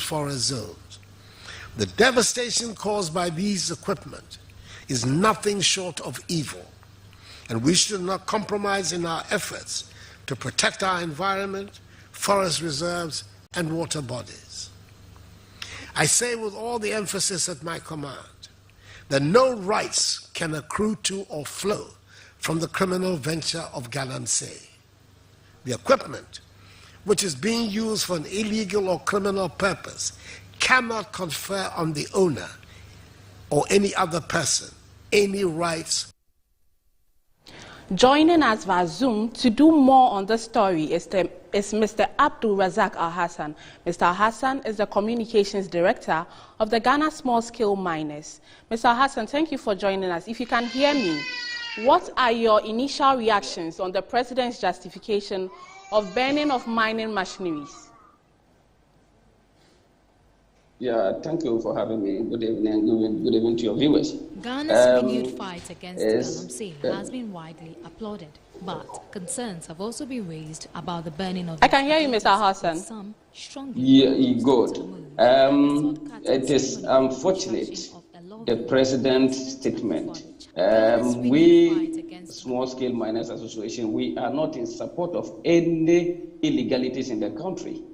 forest zones. The devastation caused by these equipment is nothing short of evil, and we should not compromise in our efforts to protect our environment, forest reserves, and water bodies. I say with all the emphasis at my command that no rights can accrue to or flow from the criminal venture of Galamsey. The equipment, which is being used for an illegal or criminal purpose, cannot confer on the owner or any other person any rights. Joining us via Zoom to do more on this story is Mr. Abdul Razak Al-Hassan. Mr. Al-Hassan is the Communications Director of the Ghana Small Scale Miners. Mr. Al-Hassan, thank you for joining us. If you can hear me, what are your initial reactions on the President's justification of banning of mining machineries? Yeah, thank you for having me. Good evening, good evening to your viewers. Ghana's renewed fight against Galamsey has been widely applauded, but concerns have also been raised about the burning of. I can hear you, Mr. Hassan. Yeah, good. It is unfortunate, the President's statement. We, Small Scale Miners Association, we are not in support of any illegalities in the country.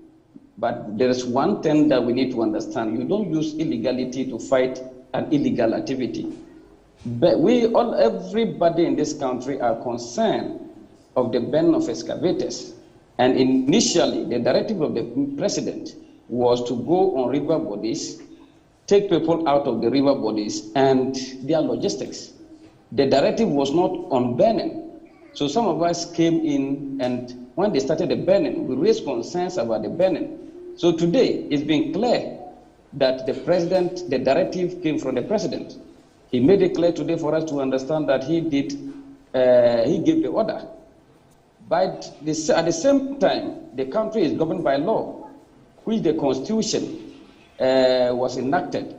But there is one thing that we need to understand. You don't use illegality to fight an illegal activity. But everybody in this country are concerned of the ban of excavators. And initially, the directive of the President was to go on river bodies, take people out of the river bodies and their logistics. The directive was not on banning. So some of us came in, and when they started the banning, we raised concerns about the banning. So today, it's been clear that the directive came from the President. He made it clear today for us to understand that he gave the order. But at the same time, the country is governed by law, which the Constitution was enacted,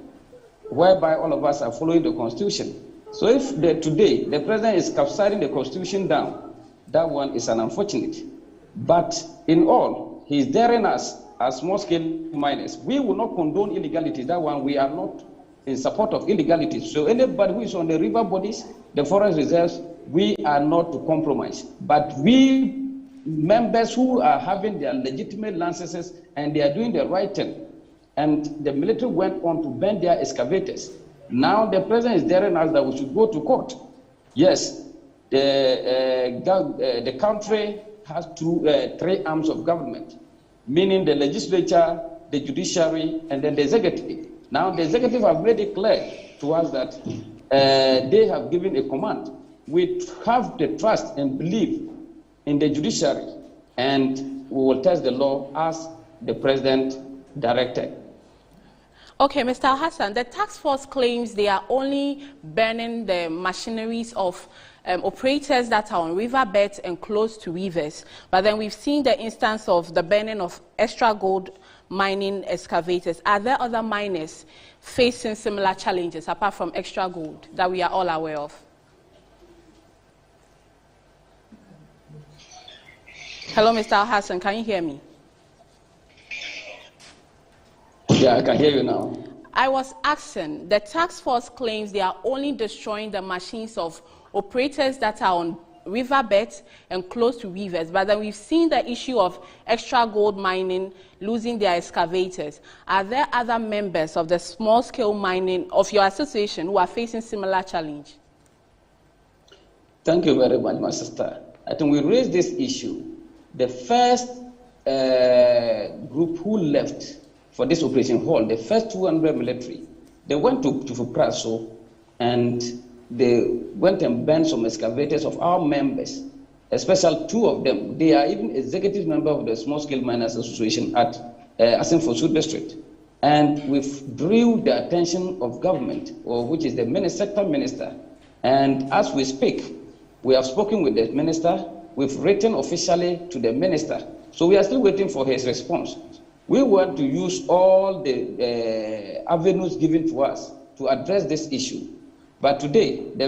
whereby all of us are following the Constitution. So if today the President is capsizing the Constitution down, that one is an unfortunate. But in all, he's daring us as small-scale miners. We will not condone illegality. That one, we are not in support of illegality. So anybody who is on the river bodies, the forest reserves, we are not to compromise. But we members who are having their legitimate licenses and they are doing the right thing, and the military went on to ban their excavators. Now the President is daring us that we should go to court. Yes, the country has three arms of government, meaning the legislature, the judiciary, and then the executive. Now, the executive have made it clear to us that they have given a command. We have the trust and belief in the judiciary, and we will test the law as the President directed. Okay, Mr. Hassan, the task force claims they are only banning the machineries of operators that are on riverbeds and close to rivers. But then we've seen the instance of the banning of extra gold mining excavators. Are there other miners facing similar challenges apart from extra gold that we are all aware of? Hello, Mr. Hassan, can you hear me? Yeah, I can hear you now. I was asking, the task force claims they are only destroying the machines of operators that are on riverbeds and close to rivers, but then we've seen the issue of extra gold mining losing their excavators. Are there other members of the small-scale mining of your association who are facing similar challenge? Thank you very much, my sister. I think we raised this issue. The first group who left for this operation hall, the first 200 military, they went to Fupraso and they went and banned some excavators of our members, especially two of them. They are even executive members of the Small Scale Miners Association at Asenfosu District. And we've drew the attention of government, which is the sector minister. And as we speak, we have spoken with the minister. We've written officially to the minister. So we are still waiting for his response. We want to use all the avenues given to us to address this issue. But today, the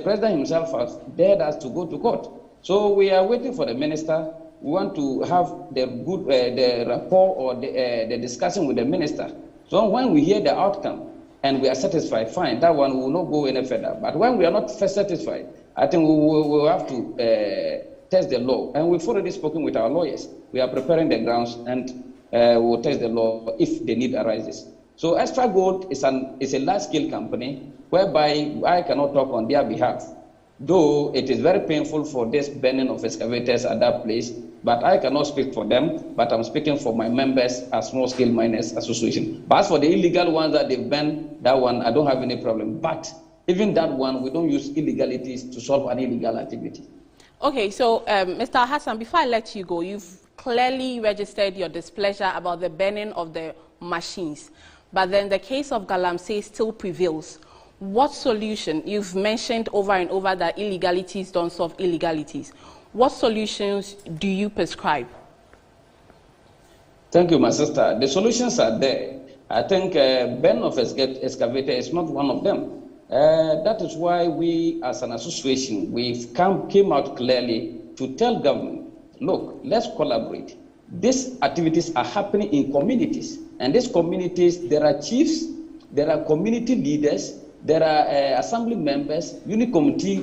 President himself has dared us to go to court. So we are waiting for the minister we want to have the good the rapport or the discussion with the minister. So when we hear the outcome and we are satisfied, fine, that one will not go any further. But when we are not satisfied, I think we will have to test the law. And we've already spoken with our lawyers. We are preparing the grounds and we will test the law if the need arises. So Extra Gold is a large-scale company whereby I cannot talk on their behalf, though it is very painful for this burning of excavators at that place, but I cannot speak for them, but I'm speaking for my members as Small-Scale Miners Association. But as for the illegal ones that they've burned, that one, I don't have any problem. But even that one, we don't use illegalities to solve an illegal activity. Okay, so Mr. Hassan, before I let you go, you've clearly registered your displeasure about the burning of the machines, but then the case of Galamsey still prevails. What solution? You've mentioned over and over that illegalities don't solve illegalities. What solutions do you prescribe? Thank you, my sister. The solutions are there. I think burn of excavator is not one of them. That is why we, as an association, came out clearly to tell government, look, let's collaborate. These activities are happening in communities. And these communities, there are chiefs, there are community leaders, there are assembly members, unit committee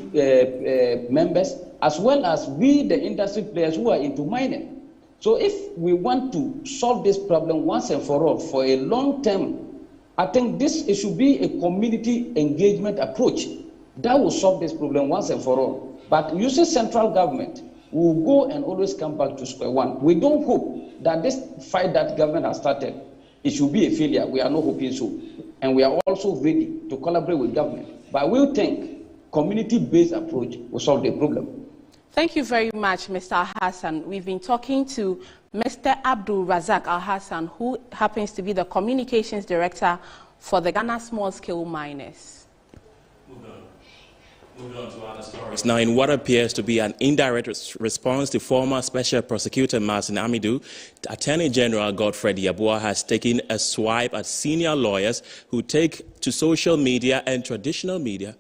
members, as well as we, the industry players who are into mining. So if we want to solve this problem once and for all, for a long term, I think it should be a community engagement approach that will solve this problem once and for all. But using central government, we will go and always come back to square one. We don't hope that this fight that government has started, it should be a failure. We are not hoping so. And we are also ready to collaborate with government. But we think community-based approach will solve the problem. Thank you very much, Mr. Hassan. We've been talking to Mr. Abdul Razak Al-Hassan, who happens to be the Communications Director for the Ghana Small-Scale Miners. Moving on to other stories. Now, in what appears to be an indirect response to former Special Prosecutor Martin Amidu, Attorney General Godfred Yeboah has taken a swipe at senior lawyers who take to social media and traditional media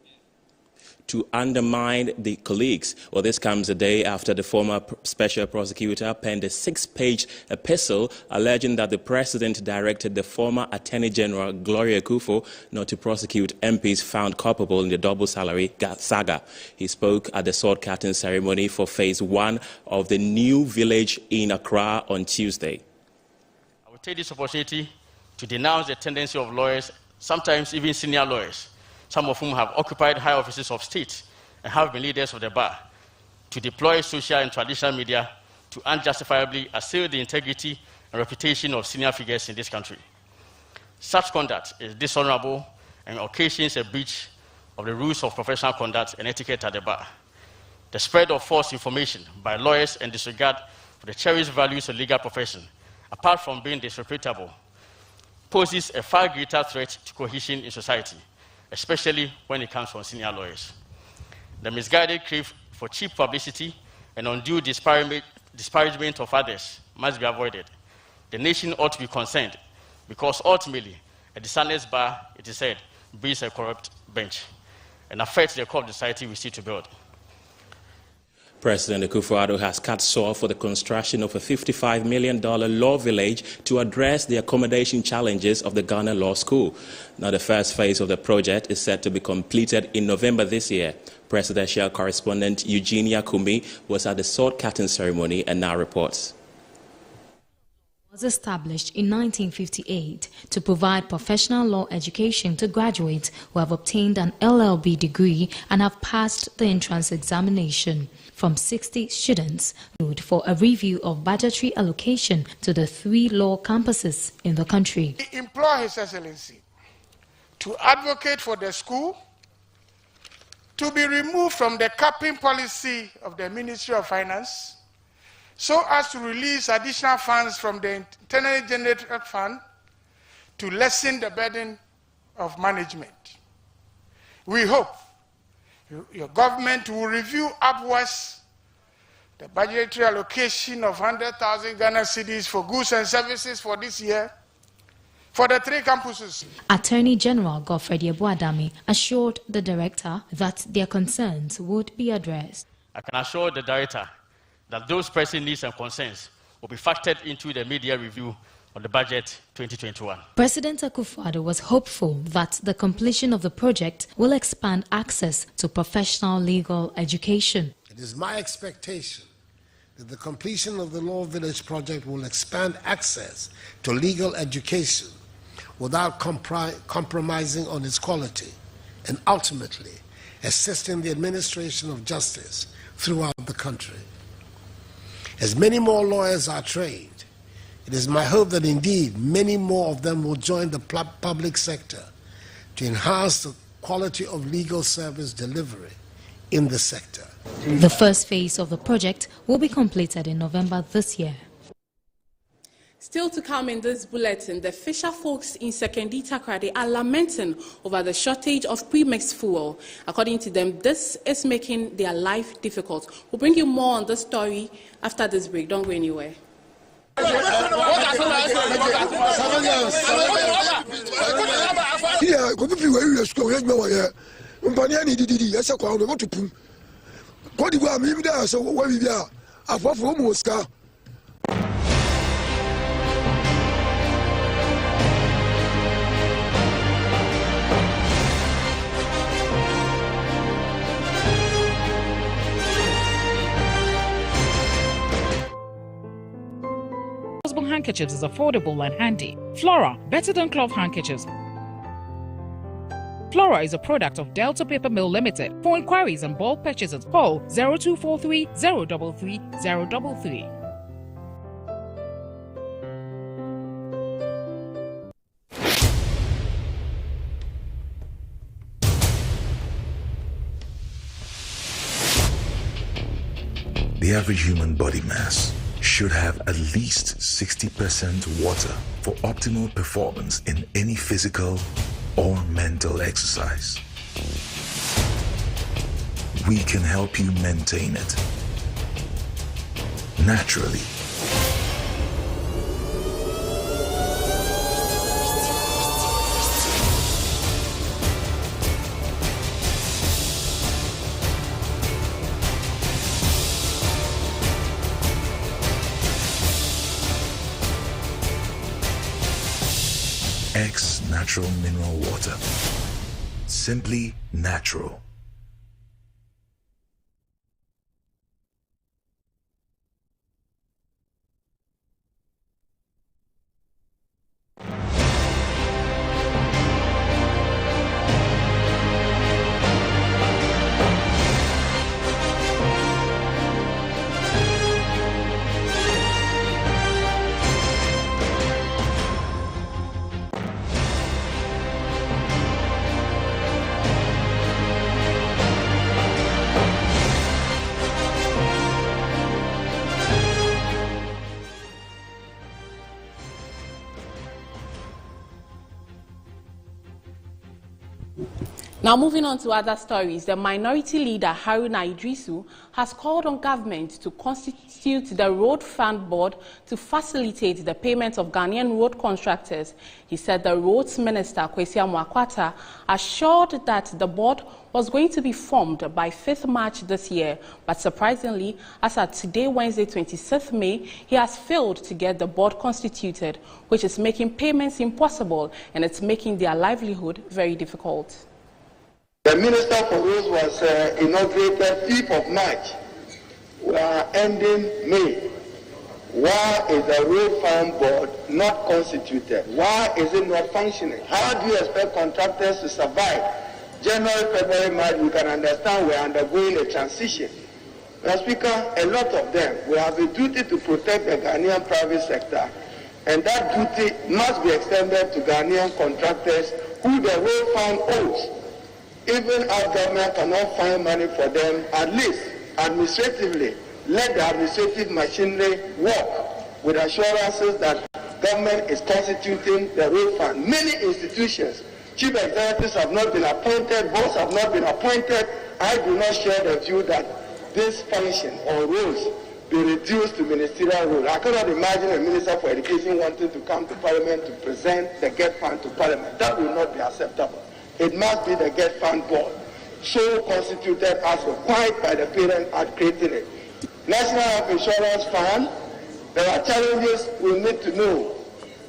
to undermine the colleagues. Well, this comes a day after the former special prosecutor penned a 6-page epistle alleging that the president directed the former Attorney General Gloria Akufo not to prosecute MPs found culpable in the double salary saga. He spoke at the sword cutting ceremony for phase 1 of the new village in Accra on Tuesday. I will take this opportunity to denounce the tendency of lawyers, sometimes even senior lawyers, some of whom have occupied high offices of state and have been leaders of the bar, to deploy social and traditional media to unjustifiably assail the integrity and reputation of senior figures in this country. Such conduct is dishonorable and occasions a breach of the rules of professional conduct and etiquette at the bar. The spread of false information by lawyers and disregard for the cherished values of the legal profession, apart from being disreputable, poses a far greater threat to cohesion in society, especially when it comes from senior lawyers. The misguided crave for cheap publicity and undue disparagement of others must be avoided. The nation ought to be concerned because ultimately, a dishonest bar, it is said, breeds a corrupt bench and affects the corrupt society we seek to build. President Akufo-Addo has cut saw for the construction of a $55 million law village to address the accommodation challenges of the Ghana Law School. Now, the first phase of the project is set to be completed in November this year. Presidential correspondent Eugenia Kumi was at the sword cutting ceremony and now reports. Was established in 1958 to provide professional law education to graduates who have obtained an LLB degree and have passed the entrance examination. From 60 students for a review of budgetary allocation to the 3 law campuses in the country. We implore His Excellency to advocate for the school to be removed from the capping policy of the Ministry of Finance so as to release additional funds from the internally generated fund to lessen the burden of management. We hope your government will review upwards the budgetary allocation of 100,000 Ghana cedis for goods and services for this year for the 3 campuses. Attorney General Godfred Yeboah assured the director that their concerns would be addressed. I can assure the director that those pressing needs and concerns will be factored into the media review of the budget 2021. President Akufo-Addo was hopeful that the completion of the project will expand access to professional legal education. It is my expectation that the completion of the Law Village project will expand access to legal education without compromising on its quality, and ultimately assisting the administration of justice throughout the country. As many more lawyers are trained, it is my hope that indeed many more of them will join the public sector to enhance the quality of legal service delivery in the sector. The first phase of the project will be completed in November this year. Still to come in this bulletin, the fisher folks in Sekondi Takoradi are lamenting over the shortage of pre-mixed fuel. According to them, this is making their life difficult. We'll bring you more on this story after this break. Don't go anywhere. Handkerchiefs is affordable and handy. Flora, better than cloth handkerchiefs. Flora is a product of Delta Paper Mill Limited. For inquiries and bulk purchases, call 0243 033 033. The average human body mass should have at least 60% water for optimal performance in any physical or mental exercise. We can help you maintain it naturally. X Natural Mineral Water. Simply natural. Now moving on to other stories, the minority leader Haruna Idrisu has called on government to constitute the Road Fund Board to facilitate the payment of Ghanaian road contractors. He said the Roads Minister Kwesi Amoakwata assured that the board was going to be formed by 5th March this year, but surprisingly, as at today, Wednesday 26th May, he has failed to get the board constituted, which is making payments impossible and it's making their livelihood very difficult. The Minister for Roads was inaugurated 5th of March. We are ending May. Why is the Road Fund Board not constituted? Why is it not functioning? How do you expect contractors to survive? January, February, March, we can understand we are undergoing a transition. Mr. Speaker, a lot of them will have a duty to protect the Ghanaian private sector, and that duty must be extended to Ghanaian contractors who the Road Fund owes. Even our government cannot find money for them, at least administratively, let the administrative machinery work with assurances that government is constituting the road fund. Many institutions, chief executives have not been appointed, boards have not been appointed. I do not share the view that this function or roles be reduced to ministerial role. I cannot imagine a Minister for Education wanting to come to Parliament to present the GET Fund to Parliament. That will not be acceptable. It must be the GET Fund Board, so constituted as required by the Parent Act creating it. National Health Insurance Fund. There are challenges we need to know.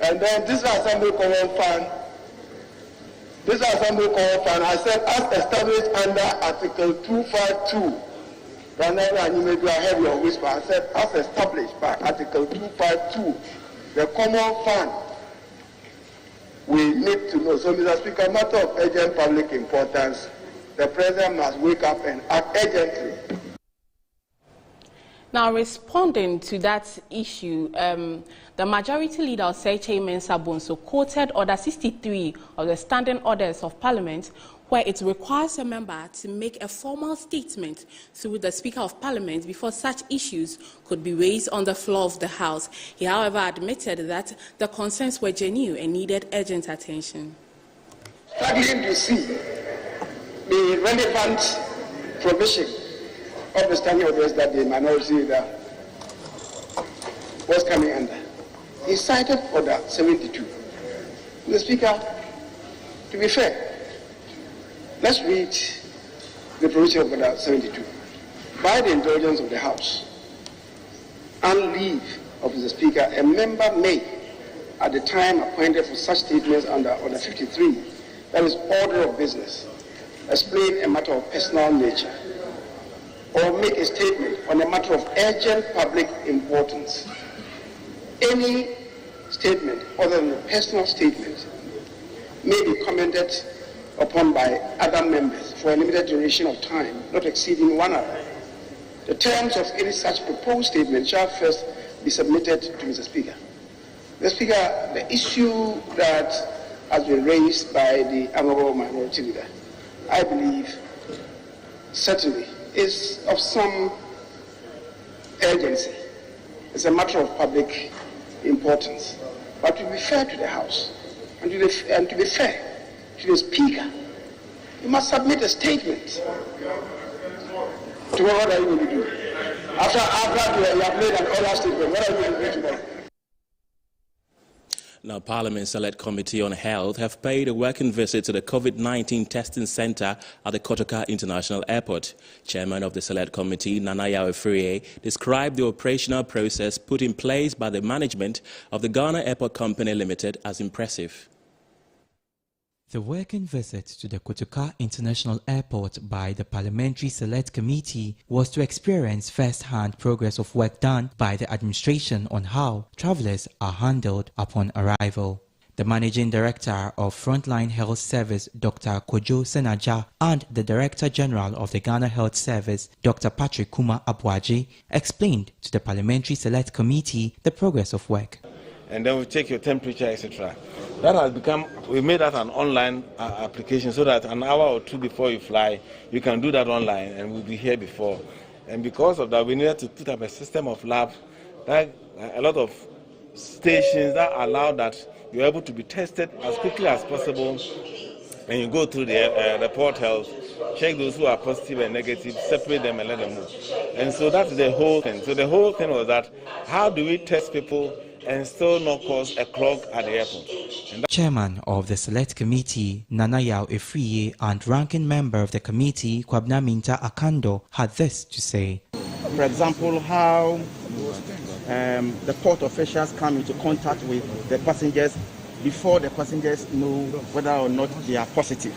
And then this Assembly Common Fund. This Assembly Common Fund, I said, as established under Article 252. And you may do a heavy on whisper. I said, as established by Article 252, the Common Fund, we need to know. So, Mr. Speaker, a matter of urgent public importance, the President must wake up and act urgently. Now, responding to that issue, the Majority Leader, Osei Mensah Bonsu, quoted Order 63 of the Standing Orders of Parliament, where it requires a member to make a formal statement through the Speaker of Parliament before such issues could be raised on the floor of the House. He, however, admitted that the concerns were genuine and needed urgent attention. Struggling to see the relevant provision of the Standing Orders that the Minority Leader was coming under. He cited Order 72. Mr. Speaker, to be fair, let's read the provision of Order 72. By the indulgence of the House and leave of the Speaker, a member may, at the time appointed for such statements under Order 53, that is order of business, explain a matter of personal nature, or make a statement on a matter of urgent public importance. Any statement other than a personal statement may be commented upon by other members for a limited duration of time, not exceeding 1 hour. The terms of any such proposed statement shall first be submitted to Mr. Speaker. Mr. Speaker, the issue that has been raised by the Honourable Minority Leader, I believe, certainly is of some urgency. It's a matter of public importance. But to be fair to the House, and to be fair to the Speaker, you must submit a statement to what are you going to do. After you have made an oral statement, what are you going to do tomorrow? Now, Parliament Select Committee on Health have paid a working visit to the COVID-19 testing centre at the Kotoka International Airport. Chairman of the Select Committee, Nana Yaw described the operational process put in place by the management of the Ghana Airport Company Limited as impressive. The working visit to the Kotoka International Airport by the Parliamentary Select Committee was to experience first-hand progress of work done by the administration on how travellers are handled upon arrival. The Managing Director of Frontline Health Service, Dr. Kojo Senaja, and the Director General of the Ghana Health Service, Dr. Patrick Kuma Abuaji, explained to the Parliamentary Select Committee the progress of work. And then we take your temperature, etc. That has become, we made that an online application so that an hour or two before you fly, you can do that online and we'll be here before. And because of that, we needed to put up a system of labs, that a lot of stations that allow that you're able to be tested as quickly as possible, and you go through the portals, check those who are positive and negative, separate them and let them move. And so that's the whole thing. So the whole thing was that, how do we test people and still not cause a clog at the airport? Chairman of the Select Committee, Nana Yaw and ranking member of the committee, Kwabna Minta Akando, had this to say. For example, how the port officials come into contact with the passengers before the passengers know whether or not they are positive.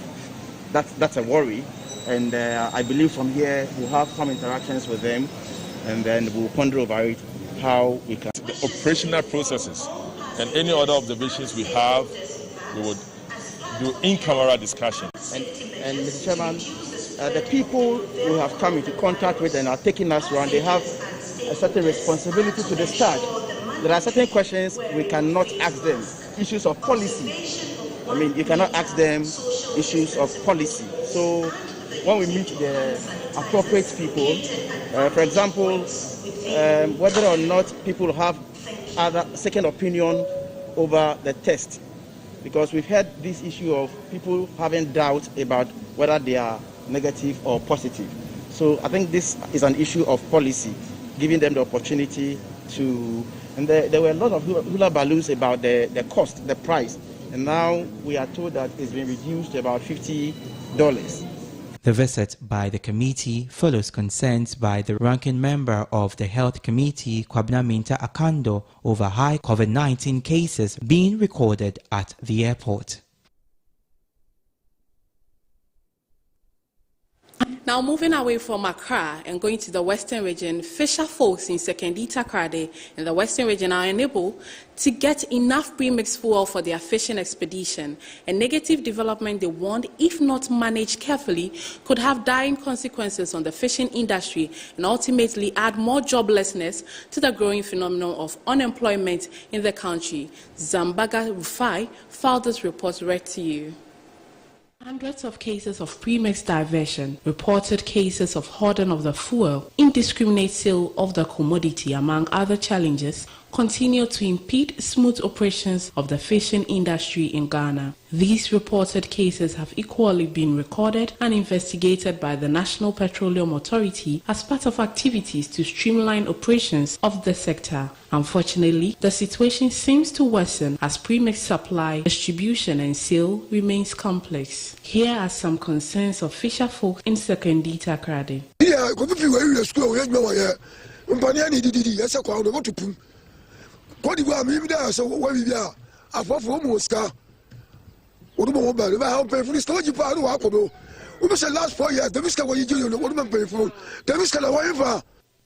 That's a worry, and I believe from here we'll have some interactions with them, and then we'll ponder over it, how we can. The operational processes and any other observations we have, we would do in-camera discussions. And Mr. Chairman, the people who have come into contact with and are taking us around, they have a certain responsibility to discharge. There are certain questions we cannot ask them. Issues of policy. I mean, you cannot ask them issues of policy. So when we meet the appropriate people, for example, whether or not people have other second opinion over the test, because we've had this issue of people having doubt about whether they are negative or positive. So I think this is an issue of policy, giving them the opportunity to, and there were a lot of hula balloons about the cost, the price, and now we are told that it's been reduced to about $50. The visit by the committee follows concerns by the ranking member of the Health Committee, Kwabena Minta Akando, over high COVID-19 cases being recorded at the airport. Now moving away from Accra and going to the Western region, fisher folks in Sekondi Takoradi in the Western region are unable to get enough premixed fuel for their fishing expedition. A negative development they warned, if not managed carefully, could have dire consequences on the fishing industry and ultimately add more joblessness to the growing phenomenon of unemployment in the country. Zambaga Rufai filed this report read to you. Hundreds of cases of premix diversion, reported cases of hoarding of the fuel, indiscriminate sale of the commodity, among other challenges, continue to impede smooth operations of the fishing industry in Ghana. These reported cases have equally been recorded and investigated by the National Petroleum Authority as part of activities to streamline operations of the sector. Unfortunately, the situation seems to worsen as premix supply, distribution and sale remains complex. Here are some concerns of fisher folk in Sekondi Takoradi.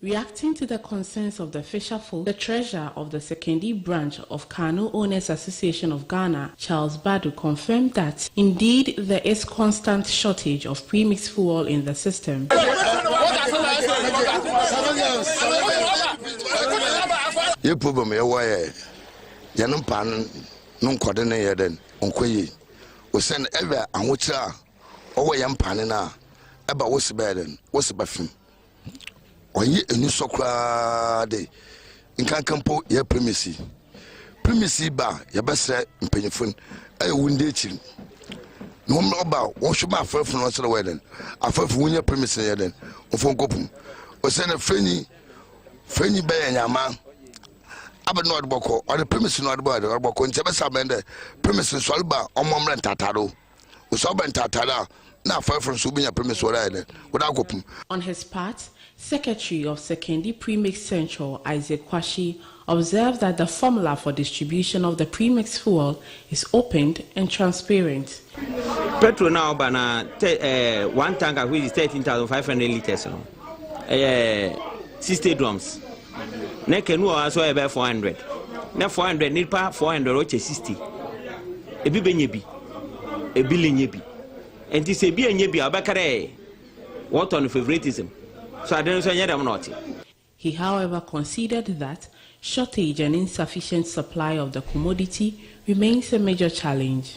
Reacting to the concerns of the fisher folk, the treasurer of the Sekondi branch of Canoe Owners Association of Ghana, Charles Badu, confirmed that indeed there is constant shortage of premixed fuel in the system. Your problem, your way, Yanum Pan, non coordinated then, Unquay. We send ever and which are over Yam Panina, about what's bad and what's about him. Or ye a new soccer day in Kankampo, your primacy. Primacy bar, your best set in Penifun, a wounded. No more about what should my first from the wedding. I felt for your primacy then, or from Gopum. Or send a friendly bay and Yama. Aber not boko or the premise not about or boko in Jabasabende, premise in Solba or Momran Tataro. Usoban Tatara, now far from Subinia premise or either, without Gopum. On his part, Secretary of Sekondi Premix Central, Isaac Kwashi, observed that the formula for distribution of the premix fuel is opened and transparent. Petrol now, bana, one tanker which is 13,500 liters. 60 drums. Ne canoe also about 400. Na 400 need pa 400 which is 60. Ebi benyebi. Ebi lenyebi. And this ebi enyebi abakare. What on favoritism? So I don't say them not. He, however, considered that shortage and insufficient supply of the commodity remains a major challenge.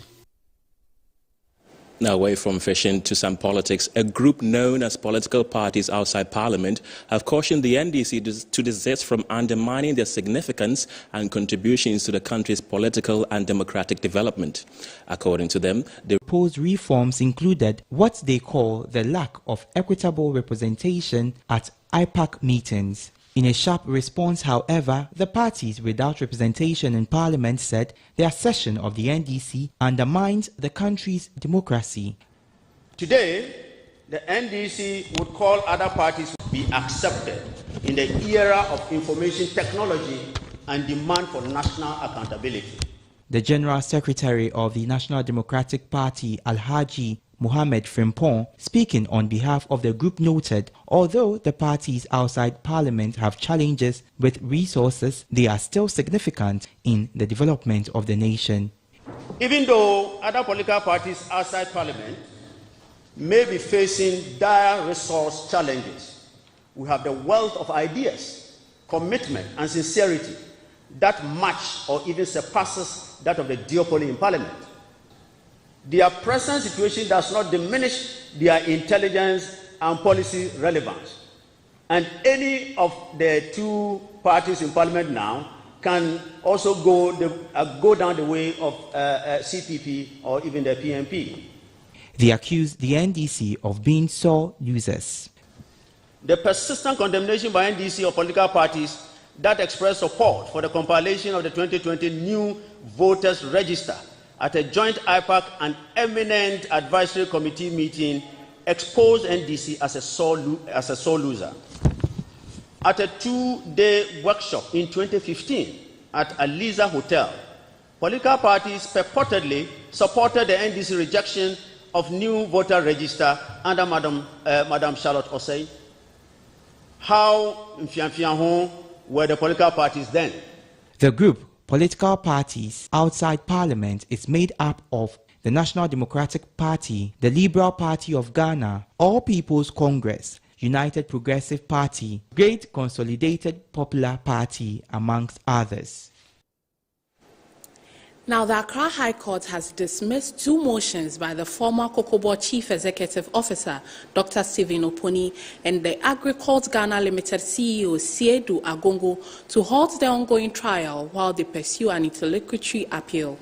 Now, away from fishing to some politics, a group known as political parties outside Parliament have cautioned the NDC to desist from undermining their significance and contributions to the country's political and democratic development. According to them, the proposed reforms included what they call the lack of equitable representation at IPAC meetings. In a sharp response, however, the parties without representation in Parliament said their session of the NDC undermines the country's democracy. Today, the NDC would call other parties to be accepted in the era of information technology and demand for national accountability. The General Secretary of the National Democratic Party, Alhaji Mohamed Frimpong, speaking on behalf of the group, noted although the parties outside Parliament have challenges with resources, they are still significant in the development of the nation. Even though other political parties outside Parliament may be facing dire resource challenges, we have the wealth of ideas, commitment and sincerity that match or even surpasses that of the duopoly in Parliament. Their present situation does not diminish their intelligence and policy relevance. And any of the two parties in Parliament now can also go down the way of CPP or even the PNP. They accuse the NDC of being sore losers. The persistent condemnation by NDC of political parties that express support for the compilation of the 2020 new voters register at a joint IPAC and eminent advisory committee meeting exposed NDC as a sore loser. At a 2-day workshop in 2015 at Aliza Hotel, political parties purportedly supported the NDC rejection of new voter register under Madam Charlotte Osei. How were the political parties then? The group, Political Parties Outside Parliament, is made up of the National Democratic Party, the Liberal Party of Ghana, All People's Congress, United Progressive Party, Great Consolidated Popular Party, amongst others. Now, the Accra High Court has dismissed 2 motions by the former Kokobo Chief Executive Officer, Dr. Stephen Oponi, and the Agricult Ghana Limited CEO, Siedu Agongo, to halt the ongoing trial while they pursue an interlocutory appeal.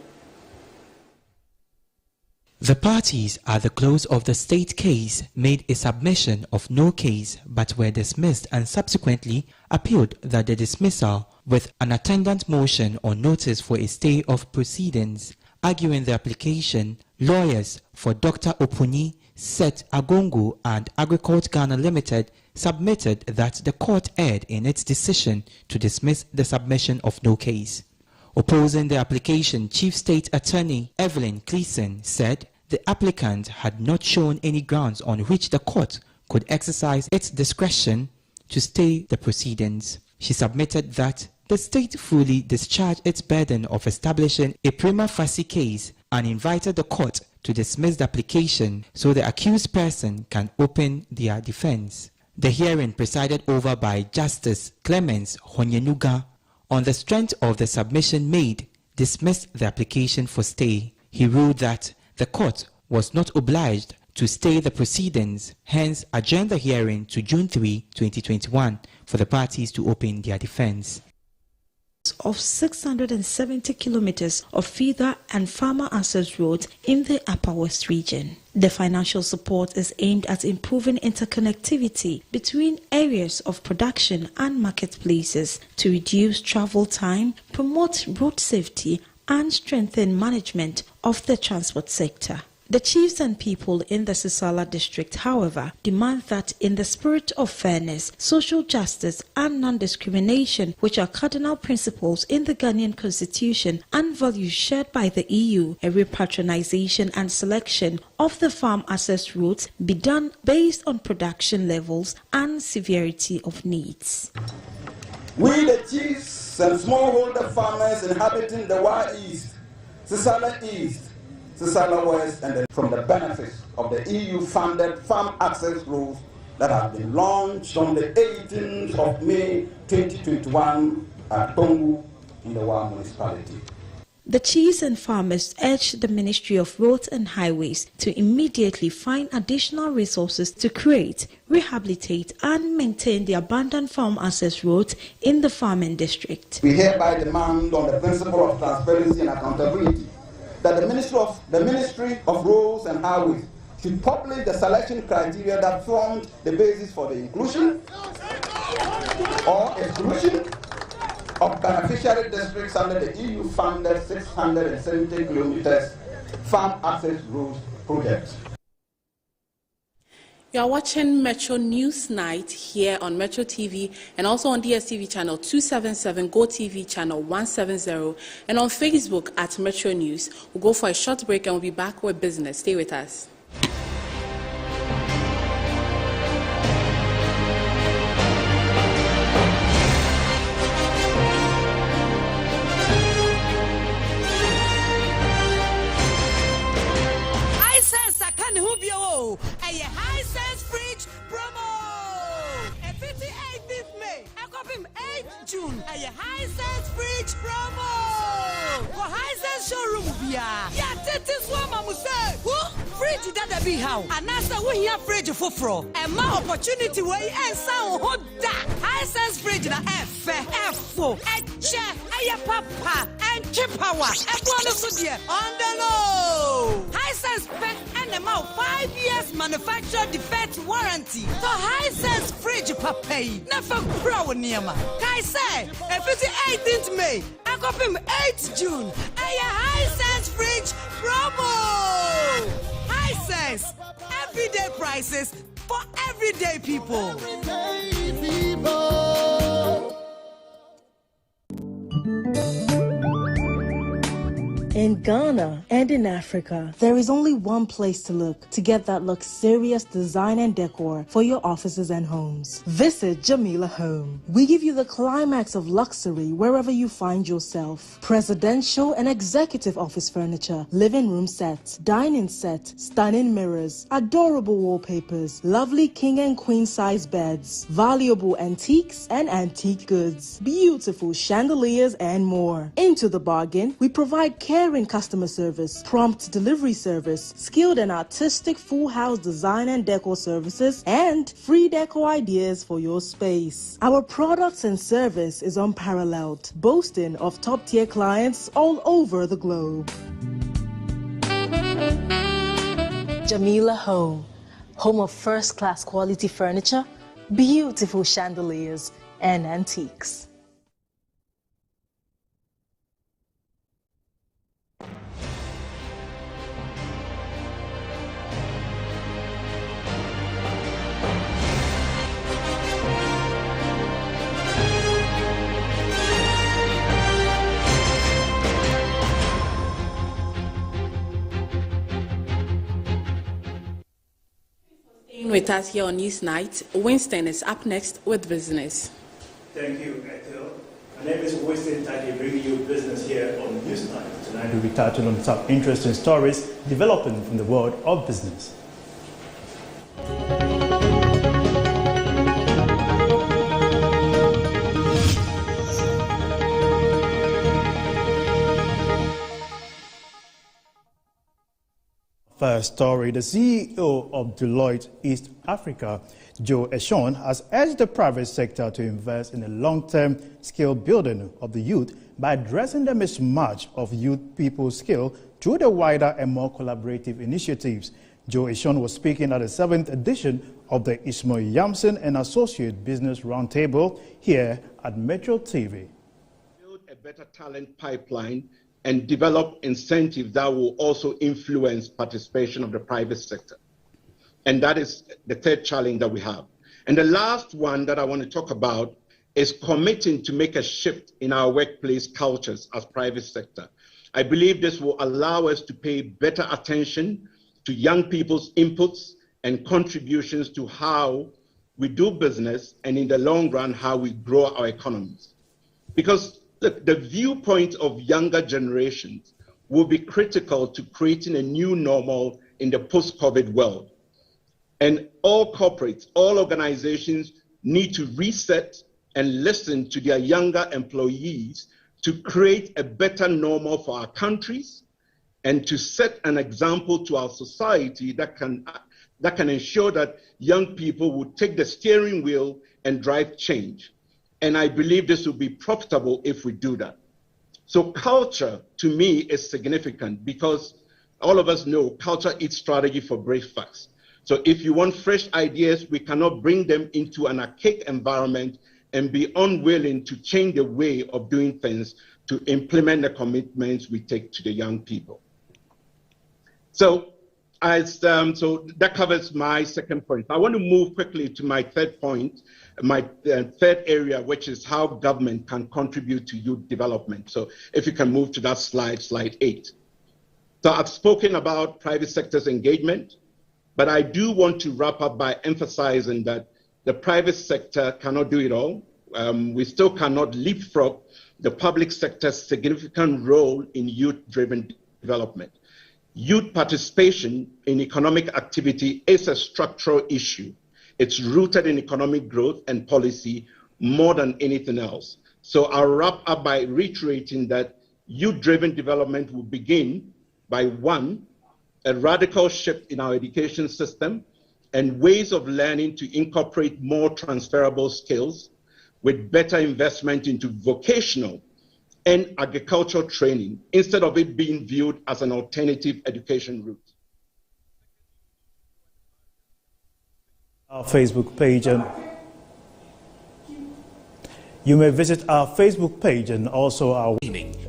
The parties at the close of the state case made a submission of no case but were dismissed and subsequently appealed that the dismissal with an attendant motion or notice for a stay of proceedings. Arguing the application, lawyers for Dr. Oponi, Seth Agongo and Agricult Ghana Limited submitted that the court erred in its decision to dismiss the submission of no case. Opposing the application, Chief State Attorney Evelyn Cleason said the applicant had not shown any grounds on which the court could exercise its discretion to stay the proceedings. She submitted that the state fully discharged its burden of establishing a prima facie case and invited the court to dismiss the application so the accused person can open their defense. The hearing, presided over by Justice Clemens Honyenuga, on the strength of the submission made, dismissed the application for stay. He ruled that the court was not obliged to stay the proceedings, hence adjourned the hearing to June 3, 2021 for the parties to open their defense. Of 670 kilometers of feeder and farmer access roads in the Upper West region. The financial support is aimed at improving interconnectivity between areas of production and marketplaces to reduce travel time, promote road safety, and strengthen management of the transport sector. The chiefs and people in the Sisala district, however, demand that in the spirit of fairness, social justice and non-discrimination, which are cardinal principles in the Ghanaian constitution and values shared by the EU, a repatronization and selection of the farm access routes be done based on production levels and severity of needs. We, the chiefs and smallholder farmers inhabiting the Wa East, Sisala East, Sisala West, and from the benefits of the EU-funded farm access rules that have been launched on the 18th of May 2021 at Tongu in the Wa municipality. The chiefs and farmers urged the Ministry of Roads and Highways to immediately find additional resources to create, rehabilitate and maintain the abandoned farm access roads in the farming district. We hereby demand on the principle of transparency and accountability that the Ministry of Roads and Highways should publish the selection criteria that formed the basis for the inclusion or exclusion of beneficiary districts under the EU-funded 670 kilometers farm access road project. You are watching Metro News Night here on Metro TV and also on DSTV channel 277, Go TV channel 170, and on Facebook at Metro News. We'll go for a short break and we'll be back with business. Stay with us. June, a high-sense fridge promo. For high-sense showroom, yeah. This one, Mamu say, fridge that be how? And that's we here fridge for fro. And my opportunity way and sound hot that high-sense fridge na F4, and chair, and papa, and chip power, and bonus dear on the low. High-sense pet and the mouth 5 years manufacturer defect warranty. For high-sense fridge papa, never pro near Kai say, if it's 18th May, I got him 8th June. A high-sense fridge promo. High-sense everyday prices for everyday people. In Ghana and in Africa, there is only one place to look to get that luxurious design and decor for your offices and homes. Visit Jamila Home. We give you the climax of luxury wherever you find yourself. Presidential and executive office furniture, living room sets, dining set, stunning mirrors, adorable wallpapers, lovely king and queen size beds, valuable antiques and antique goods, beautiful chandeliers and more. Into the bargain, we provide caring customer service, prompt delivery service, skilled and artistic full house design and decor services, and free decor ideas for your space. Our products and service is unparalleled, boasting of top-tier clients all over the globe. Jamila Home, home of first-class quality furniture, beautiful chandeliers, and antiques. With us here on Newsnight, Winston is up next with business. Thank you, Ethel. My name is Winston Taki, bringing you business here on Newsnight. Tonight we'll be touching on some interesting stories developing from the world of business. First story, the CEO of Deloitte East Africa, Joe Eshon, has urged the private sector to invest in the long-term skill building of the youth by addressing the mismatch of youth people's skill through the wider and more collaborative initiatives. Joe Eshon was speaking at the 7th edition of the Ismail Yamson and Associate Business Roundtable here at Metro TV. Build a better talent pipeline and develop incentives that will also influence participation of the private sector. And that is the third challenge that we have. And the last one that I want to talk about is committing to make a shift in our workplace cultures as private sector. I believe this will allow us to pay better attention to young people's inputs and contributions to how we do business, and in the long run, how we grow our economies. Because look, the viewpoint of younger generations will be critical to creating a new normal in the post-COVID world. And all corporates, all organizations need to reset and listen to their younger employees to create a better normal for our countries and to set an example to our society that can ensure that young people will take the steering wheel and drive change. And I believe this will be profitable if we do that. So culture, to me, is significant because all of us know culture eats strategy for breakfast. So if you want fresh ideas, we cannot bring them into an archaic environment and be unwilling to change the way of doing things to implement the commitments we take to the young people. So that covers my second point. I want to move quickly to my third point, my third area, which is how government can contribute to youth development. So if you can move to that slide, slide 8. So I've spoken about private sector's engagement, but I do want to wrap up by emphasizing that the private sector cannot do it all. We still cannot leapfrog the public sector's significant role in youth-driven development. Youth participation in economic activity is a structural issue. It's rooted in economic growth and policy more than anything else. So I'll wrap up by reiterating that youth-driven development will begin by, 1, a radical shift in our education system and ways of learning to incorporate more transferable skills with better investment into vocational and agricultural training instead of it being viewed as an alternative education route. Our Facebook page, and you may visit our Facebook page and also our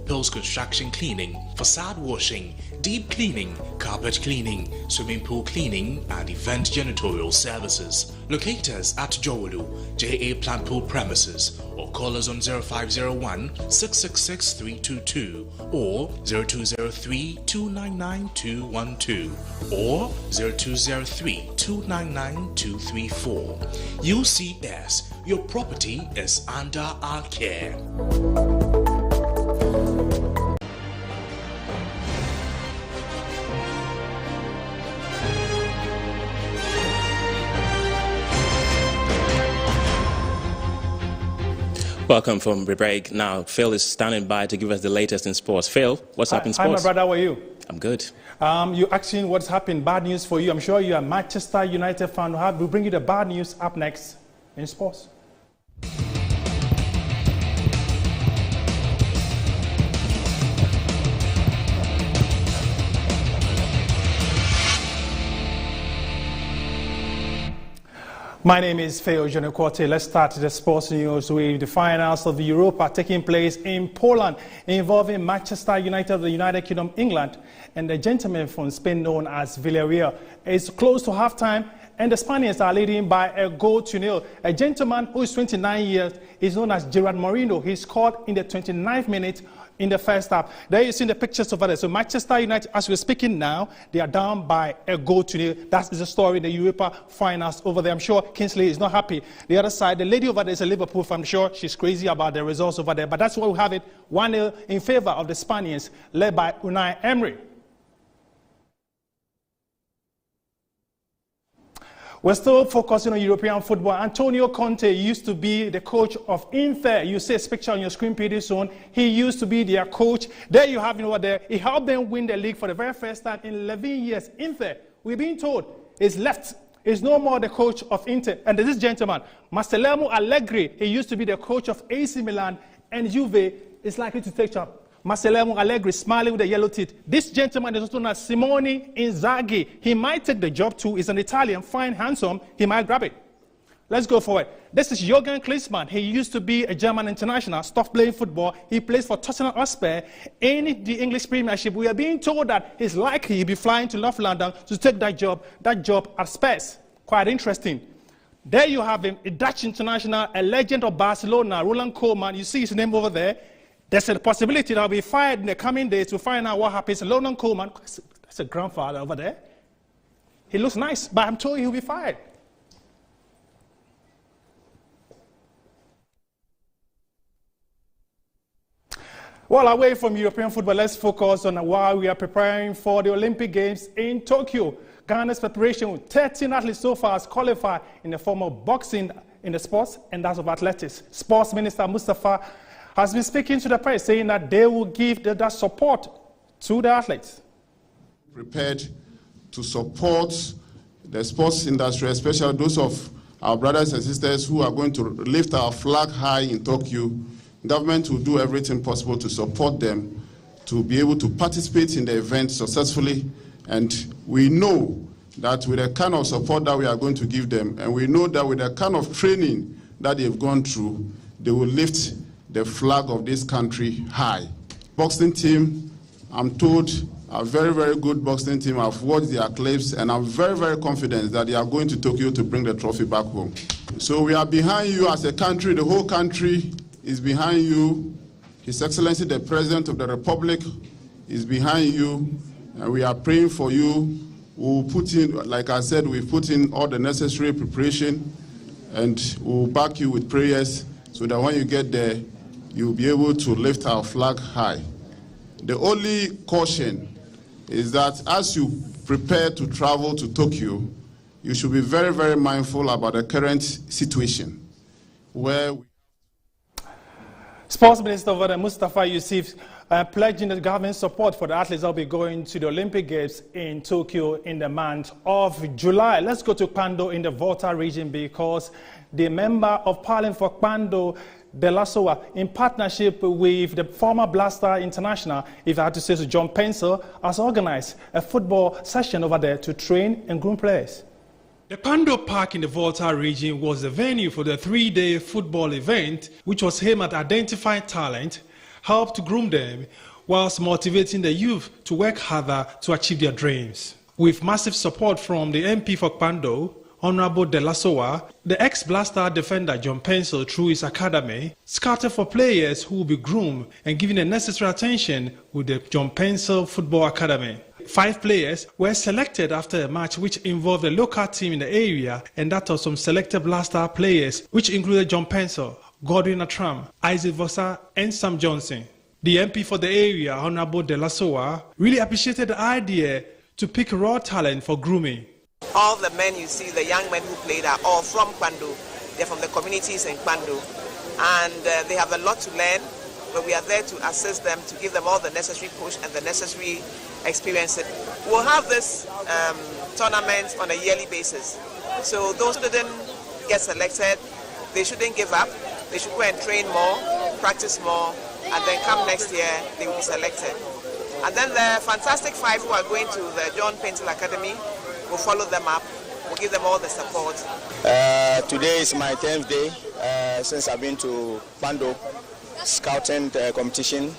post-construction cleaning, facade washing, deep cleaning, carpet cleaning, swimming pool cleaning, and event janitorial services. Locate us at Jowolu, JA Plant Pool premises, or call us on 0501 666 322 or 0203 299 212 or 0203 299 234. UCS, your property is under our care. Welcome from the break. Now, Phil is standing by to give us the latest in sports. Phil, what's up in sports? Hi, my brother. How are you? I'm good. You're asking what's happened. Bad news for you. I'm sure you're a Manchester United fan. We'll bring you the bad news up next in sports. My name is Feo Jonekote. Let's start the sports news with the finals of the Europa taking place in Poland, involving Manchester United of the United Kingdom, England, and the gentleman from Spain known as Villarreal. It's close to halftime, and the Spaniards are leading by a goal to nil. A gentleman who is 29 years is known as Gerard Moreno. He scored in the 29th minute in the first half. There you see the pictures over there. So Manchester United, as we're speaking now, they are down by a goal to nil. That is the story in the Europa finals over there. I'm sure Kingsley is not happy. The other side, the lady over there is a Liverpool fan. I'm sure she's crazy about the results over there. But that's why we have it 1-0 in favor of the Spaniards, led by Unai Emery. We're still focusing on European football. Antonio Conte used to be the coach of Inter. You see his picture on your screen pretty soon. He used to be their coach. There you have him over there. He helped them win the league for the very first time in 11 years. Inter, we're being told, is left. Is no more the coach of Inter. And this gentleman, Massimiliano Allegri, he used to be the coach of AC Milan, and Juve is likely to take up. Massimiliano Allegri smiling with the yellow teeth. This gentleman is also known as Simone Inzaghi. He might take the job too. He's an Italian, fine, handsome. He might grab it. Let's go forward. This is Jürgen Klinsmann. He used to be a German international, stopped playing football. He plays for Tottenham Hotspur in the English Premiership. We are being told that he's likely to be flying to North London to take that job at Spurs. Quite interesting. There you have him, a Dutch international, a legend of Barcelona, Roland Koeman. You see his name over there. There's a possibility that I'll be fired in the coming days to find out what happens. Roland Koeman, that's a grandfather over there. He looks nice, but I'm told he'll be fired. Well, away from European football, let's focus on why we are preparing for the Olympic Games in Tokyo. Ghana's preparation with 13 athletes so far has qualified in the form of boxing in the sports and that of athletics. Sports Minister Mustafa has been speaking to the press, saying that they will give that support to the athletes. Prepared to support the sports industry, especially those of our brothers and sisters who are going to lift our flag high in Tokyo. Government will do everything possible to support them to be able to participate in the event successfully. And we know that with the kind of support that we are going to give them, and we know that with the kind of training that they've gone through, they will lift the flag of this country high. Boxing team, I'm told, a very, very good boxing team. I've watched their clips, and I'm very, very confident that they are going to Tokyo to bring the trophy back home. So we are behind you as a country. The whole country is behind you. His Excellency, the President of the Republic, is behind you, and we are praying for you. We'll put in, like I said, we've put in all the necessary preparation, and we'll back you with prayers so that when you get there, you'll be able to lift our flag high. The only caution is that as you prepare to travel to Tokyo, you should be very, very mindful about the current situation where Sports Minister over there, Mustafa Yusuf, pledging the government support for the athletes that will be going to the Olympic Games in Tokyo in the month of July. Let's go to Kpando in the Volta region, because the member of Parliament for Kpando, Delasoa, in partnership with the former Blaster International, if I had to say so, John Pencil, has organized a football session over there to train and groom players. The Kpando Park in the Volta region was the venue for the 3-day football event, which was aimed at identifying talent, help to groom them, whilst motivating the youth to work harder to achieve their dreams. With massive support from the MP for Kpando, Honorable De La Soa, the ex-Blaster defender John Pencil through his academy, scouted for players who will be groomed and given the necessary attention with the John Pencil Football Academy. 5 players were selected after a match which involved a local team in the area and that of some selected Blaster players, which included John Pencil, Godwin Atram, Isaac Vosa, and Sam Johnson. The MP for the area, Honorable De La Soa, really appreciated the idea to pick raw talent for grooming. All the men you see, the young men who played, are all from Kpando. They're from the communities in Kpando. And they have a lot to learn, but we are there to assist them, to give them all the necessary push and the necessary experience. We'll have this tournament on a yearly basis. So those who didn't get selected, they shouldn't give up. They should go and train more, practice more, and then come next year, they will be selected. And then the fantastic 5 who are going to the John Pencil Academy, we'll follow them up, we'll give them all the support. Today is my 10th day since I've been to Kpando scouting the competition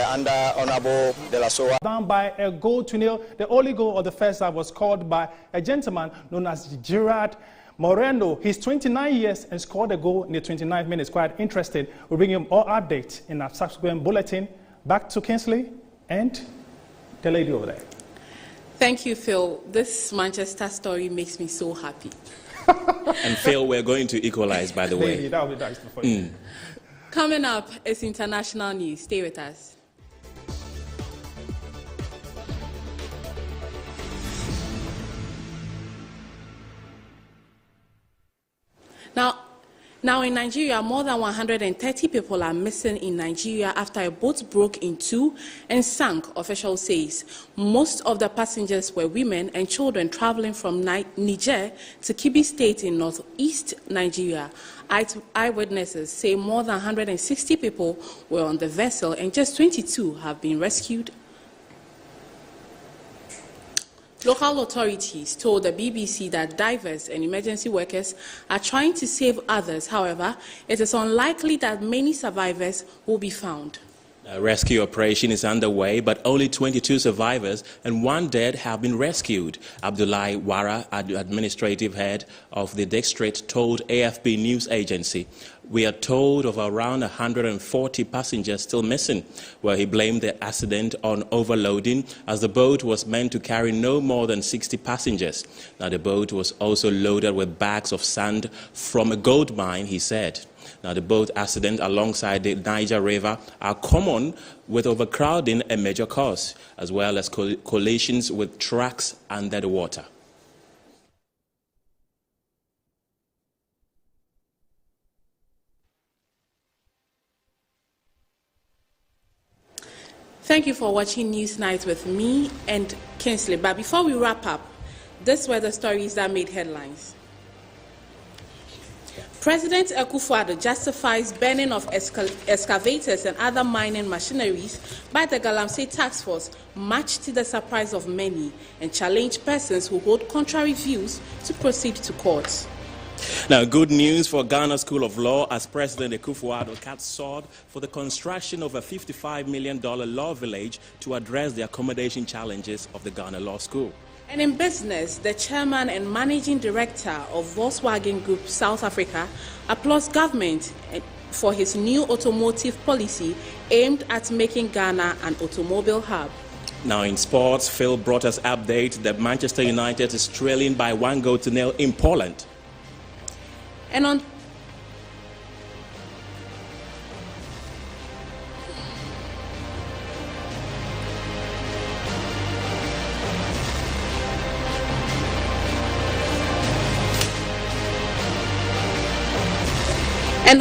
under Honorable De La Soa. Down by a goal-0. The only goal of the first half was scored by a gentleman known as Gerard Moreno. He's 29 years and scored a goal in the 29th minute. It's quite interesting. We'll bring him all updates in our subsequent bulletin. Back to Kingsley and the lady over there. Thank you, Phil. This Manchester story makes me so happy. And Phil, we're going to equalize, by the way. That will be nice for you. Coming up is international news. Stay with us. Now in Nigeria, more than 130 people are missing in Nigeria after a boat broke in 2 and sank, officials say. Most of the passengers were women and children traveling from Niger to Kebbi State in northeast Nigeria. Eyewitnesses say more than 160 people were on the vessel and just 22 have been rescued. Local authorities told the BBC that divers and emergency workers are trying to save others. However, it is unlikely that many survivors will be found. A rescue operation is underway, but only 22 survivors and 1 dead have been rescued. Abdullahi Wara, administrative head of the district, told AFP news agency, "We are told of around 140 passengers still missing," where he blamed the accident on overloading, as the boat was meant to carry no more than 60 passengers. Now, the boat was also loaded with bags of sand from a gold mine, he said. Now, the boat accident alongside the Niger River are common, with overcrowding a major cause, as well as collisions with trucks under the water. Thank you for watching Newsnight with me and Kingsley. But before we wrap up, these were the stories that made headlines. President Akufo-Addo justifies burning of excavators and other mining machineries by the Galamsey Task Force, much to the surprise of many, and challenged persons who hold contrary views to proceed to court. Now, good news for Ghana School of Law, as President Akufo-Addo cut sword for the construction of a $55 million law village to address the accommodation challenges of the Ghana Law School. And in business, the chairman and managing director of Volkswagen Group South Africa applauds government for his new automotive policy aimed at making Ghana an automobile hub. Now in sports, Phil brought us update that Manchester United is trailing by 1-0 in Poland. And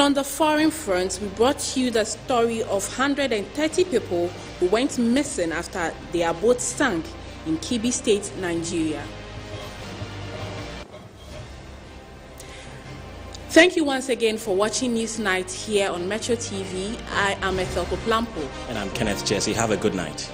on the foreign front, we brought you the story of 130 people who went missing after their boat sank in Kebbi State, Nigeria. Thank you once again for watching Newsnight here on Metro TV. I am Ethel Koplampo. And I'm Kenneth Jesse. Have a good night.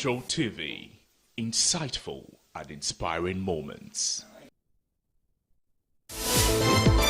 Metro TV, insightful and inspiring moments.